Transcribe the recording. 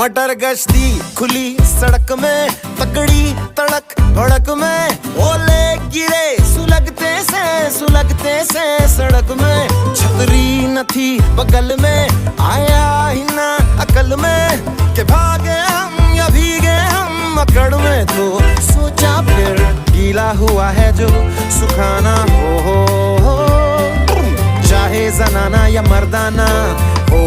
मटर गश्ती खुली सड़क में, तगड़ी तड़क भड़क में, ओले गिरे सुलगते से सड़क में। छतरी न थी बगल में, आया ही ना अकल में कि भागे हम या भीगे हम अकड़ में। तो सोचा फिर गीला हुआ है जो सुखाना हो, चाहे जनाना या मर्दाना हो।